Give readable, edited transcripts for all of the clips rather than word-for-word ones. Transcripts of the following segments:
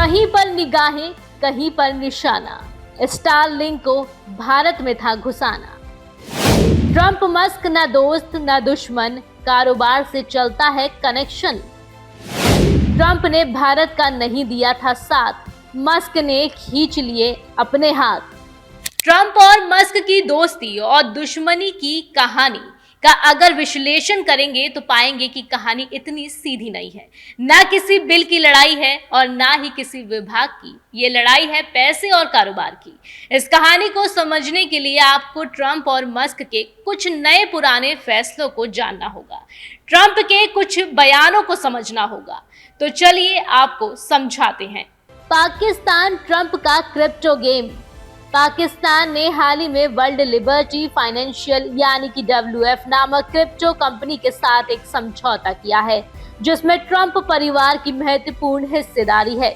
कहीं पर निगाहें, कहीं पर निशाना, स्टारलिंक को भारत में था घुसाना। ट्रंप मस्क न दोस्त न दुश्मन, कारोबार से चलता है कनेक्शन। ट्रंप ने भारत का नहीं दिया था साथ, मस्क ने खींच लिए अपने हाथ। ट्रंप और मस्क की दोस्ती और दुश्मनी की कहानी का अगर विश्लेषण करेंगे तो पाएंगे कि कहानी इतनी सीधी नहीं है। ना किसी बिल की लड़ाई है और ना ही किसी विभाग की, ये लड़ाई है पैसे और कारोबार की। इस कहानी को समझने के लिए आपको ट्रंप और मस्क के कुछ नए पुराने फैसलों को जानना होगा, ट्रंप के कुछ बयानों को समझना होगा। तो चलिए आपको समझाते हैं। पाकिस्तान ट्रंप का क्रिप्टो गेम। पाकिस्तान ने हाल ही में वर्ल्ड लिबर्टी फाइनेंशियल यानी कि WF नामक क्रिप्टो कंपनी के साथ एक समझौता किया है, जिसमें ट्रंप परिवार की महत्वपूर्ण हिस्सेदारी है।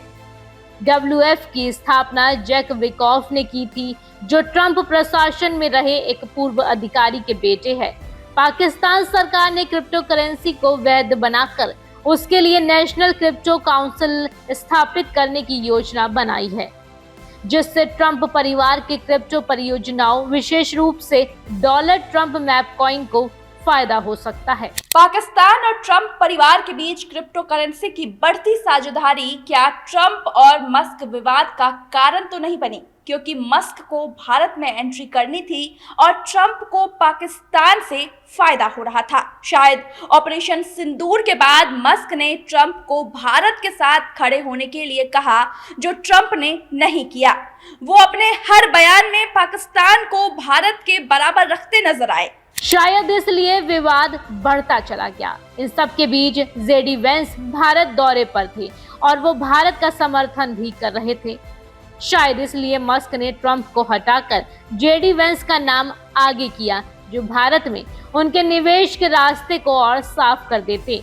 WF की स्थापना जैक विकॉफ ने की थी, जो ट्रंप प्रशासन में रहे एक पूर्व अधिकारी के बेटे हैं। पाकिस्तान सरकार ने क्रिप्टो करेंसी को वैध बनाकर उसके लिए नेशनल क्रिप्टो काउंसिल स्थापित करने की योजना बनाई है, जिससे ट्रंप परिवार के क्रिप्टो परियोजनाओं, विशेष रूप से डॉलर ट्रंप मैप कॉइन को फायदा हो सकता है। पाकिस्तान और ट्रंप परिवार के बीच क्रिप्टो करेंसी की बढ़ती साझेदारी क्या ट्रंप और मस्क विवाद का कारण तो नहीं बनी, क्योंकि मस्क को भारत में एंट्री करनी थी और ट्रंप को पाकिस्तान से फायदा हो रहा था। शायद ऑपरेशन सिंदूर के बाद मस्क ने ट्रंप को भारत के साथ खड़े होने के लिए कहा, जो ट्रंप ने नहीं किया। वो अपने हर बयान में पाकिस्तान को भारत के बराबर रखते नजर आए। शायद इसलिए विवाद बढ़ता चला गया। इन सब के बीच जेडी वेंस भारत दौरे पर थे और वो भारत का समर्थन भी कर रहे थे। शायद इसलिए मस्क ने ट्रंप को हटाकर जेडी वेंस का नाम आगे किया, जो भारत में उनके निवेश के रास्ते को और साफ कर देते।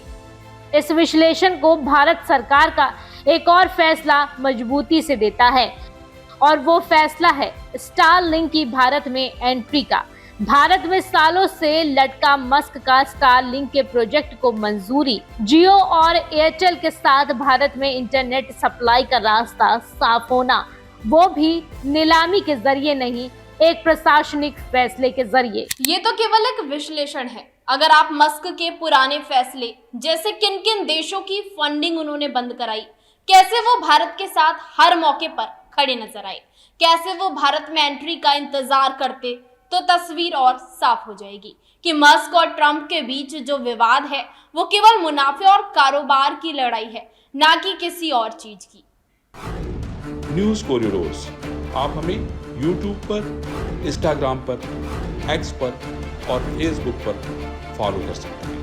इस विश्लेषण को भारत सरकार का एक और फैसला मजबूती से देता है, और वो फैसला है स्टारलिंक की भारत में एंट्री का। भारत में सालों से लटका मस्क का स्टारलिंक के प्रोजेक्ट को मंजूरी। जियो और एयरटेल के साथ भारत में इंटरनेट सप्लाई का रास्ता साफ होना, वो भी नीलामी के जरिए नहीं, एक प्रशासनिक फैसले के जरिए। ये तो केवल एक विश्लेषण है। अगर आप मस्क के पुराने फैसले, जैसे किन किन देशों की फंडिंग उन्होंने बंद कराई, कैसे वो भारत के साथ हर मौके पर खड़े नजर आए, कैसे वो भारत में एंट्री का इंतजार करते, तो तस्वीर और साफ हो जाएगी कि मस्क और ट्रंप के बीच जो विवाद है वो केवल मुनाफे और कारोबार की लड़ाई है, ना कि किसी और चीज की। न्यूज़ कोरिडोर्स आप हमें YouTube पर, Instagram पर, X पर और Facebook पर फॉलो कर सकते हैं।